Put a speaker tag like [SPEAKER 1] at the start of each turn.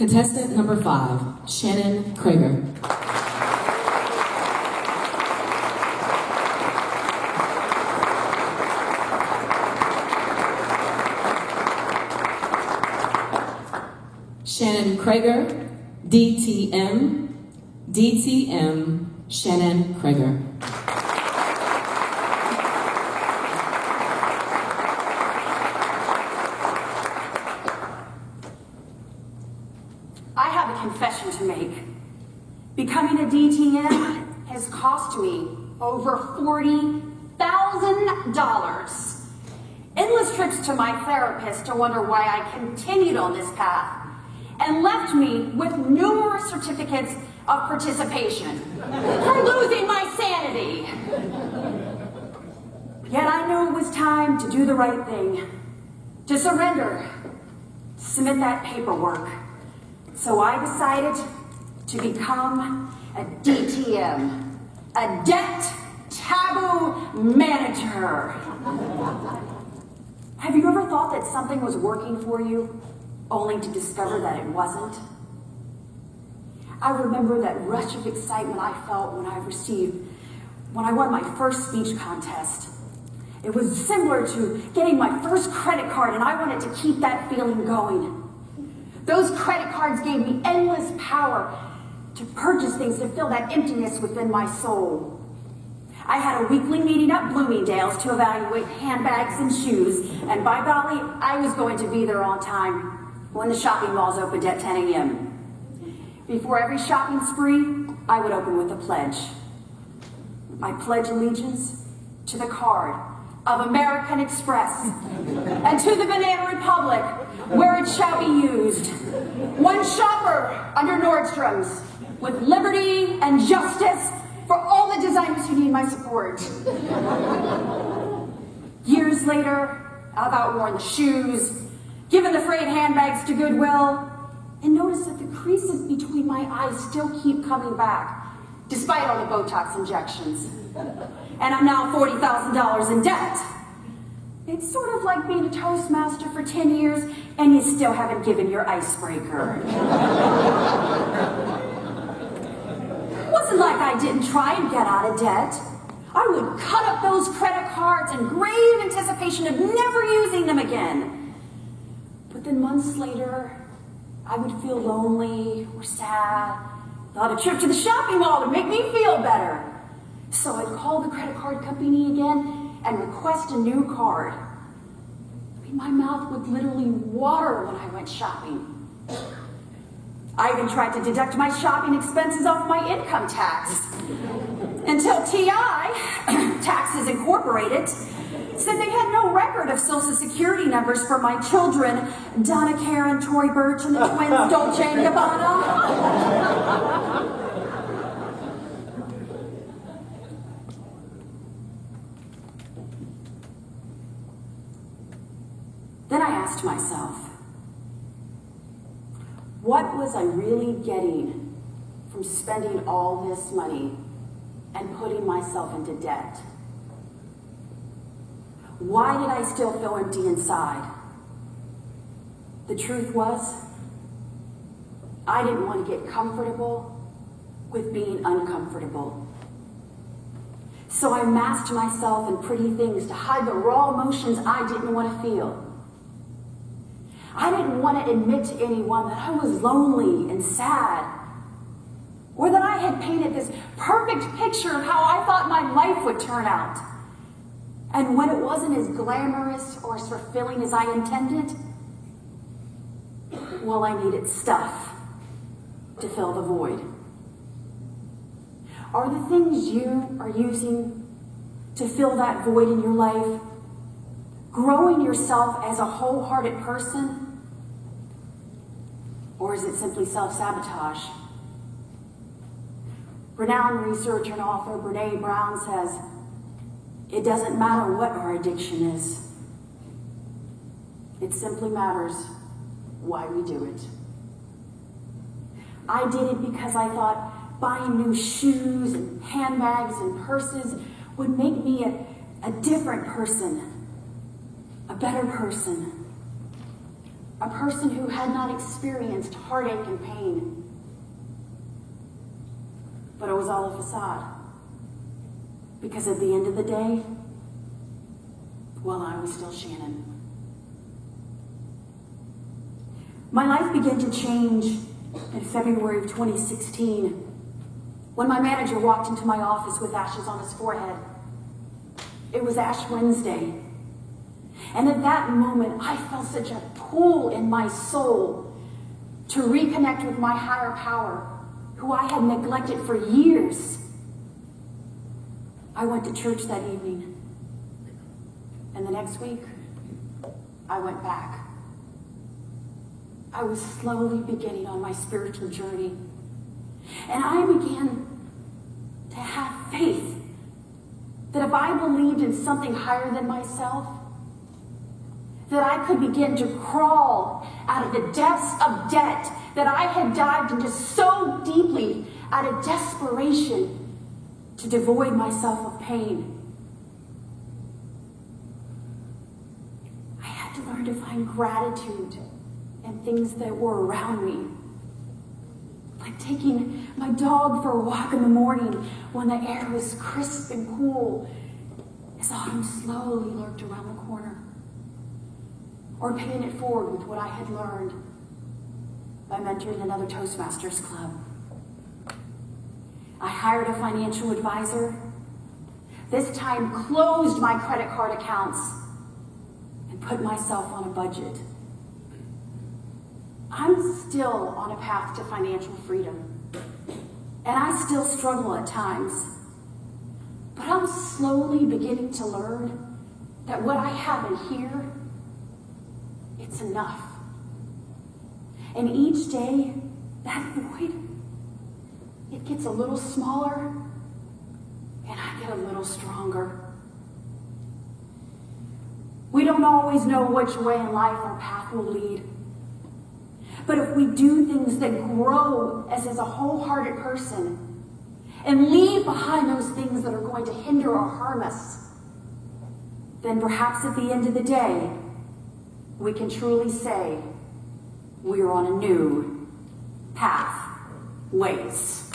[SPEAKER 1] Contestant number 5, Shannon Kraiger. Shannon Kraiger, DTM, Shannon Kraiger.
[SPEAKER 2] I have a confession to make. Becoming a DTM has cost me over $40,000. Endless trips to my therapist to wonder why I continued on this path, and left me with numerous certificates of participation for losing my sanity. Yet I knew it was time to do the right thing, to surrender, to submit that paperwork. So I decided to become a DTM, a debt taboo manager. Have you ever thought that something was working for you, only to discover that it wasn't? I remember that rush of excitement I felt when I won my first speech contest. It was similar to getting my first credit card, and I wanted to keep that feeling going. Those credit cards gave me endless power to purchase things to fill that emptiness within my soul. I had a weekly meeting at Bloomingdale's to evaluate handbags and shoes, and by golly, I was going to be there on time when the shopping malls opened at 10 a.m. Before every shopping spree, I would open with a pledge. I pledge allegiance to the card of American Express and to the Banana Republic, where it shall be used. One shopper under Nordstrom's, with liberty and justice for all the designers who need my support. Years later, I've outworn the shoes, given the frayed handbags to Goodwill, and notice that the creases between my eyes still keep coming back, despite all the Botox injections. And I'm now $40,000 in debt. It's sort of like being a Toastmaster for 10 years and you still haven't given your icebreaker. It wasn't like I didn't try and get out of debt. I would cut up those credit cards in grave anticipation of never using them again. But then months later, I would feel lonely or sad. Thought a trip to the shopping mall would make me feel better. So I'd call the credit card company again and request a new card. I mean, my mouth would literally water when I went shopping. I even tried to deduct my shopping expenses off my income tax. Until TI, Taxes Incorporated, said they had no record of Social Security numbers for my children, Donna Karen, Tory Burch, and the twins, Dolce and Gabbana. Then I asked myself, what was I really getting from spending all this money and putting myself into debt? Why did I still feel empty inside? The truth was, I didn't want to get comfortable with being uncomfortable. So I masked myself in pretty things to hide the raw emotions I didn't want to feel. I didn't want to admit to anyone that I was lonely and sad, or that I had painted this perfect picture of how I thought my life would turn out. And when it wasn't as glamorous or as fulfilling as I intended, well, I needed stuff to fill the void. Are the things you are using to fill that void in your life growing yourself as a wholehearted person? Or is it simply self-sabotage? Renowned researcher and author Brene Brown says, it doesn't matter what our addiction is. It simply matters why we do it. I did it because I thought buying new shoes and handbags and purses would make me a different person, a better person. a person who had not experienced heartache and pain. But it was all a facade. Because at the end of the day, well, I was still Shannon. My life began to change in February of 2016 when my manager walked into my office with ashes on his forehead. It was Ash Wednesday. And at that moment, I felt such a pull in my soul to reconnect with my higher power, who I had neglected for years. I went to church that evening. And the next week, I went back. I was slowly beginning on my spiritual journey. And I began to have faith that if I believed in something higher than myself, that I could begin to crawl out of the depths of debt that I had dived into so deeply out of desperation to devoid myself of pain. I had to learn to find gratitude in things that were around me. Like taking my dog for a walk in the morning when the air was crisp and cool as autumn slowly lurked around the corner. Or paying it forward with what I had learned by mentoring another Toastmasters club. I hired a financial advisor, this time closed my credit card accounts, and put myself on a budget. I'm still on a path to financial freedom, and I still struggle at times. But I'm slowly beginning to learn that what I have in here, it's enough. And each day, that void, it gets a little smaller, and I get a little stronger. We don't always know which way in life our path will lead. But if we do things that grow as a wholehearted person and leave behind those things that are going to hinder or harm us, then perhaps at the end of the day, we can truly say we are on a new path, ways.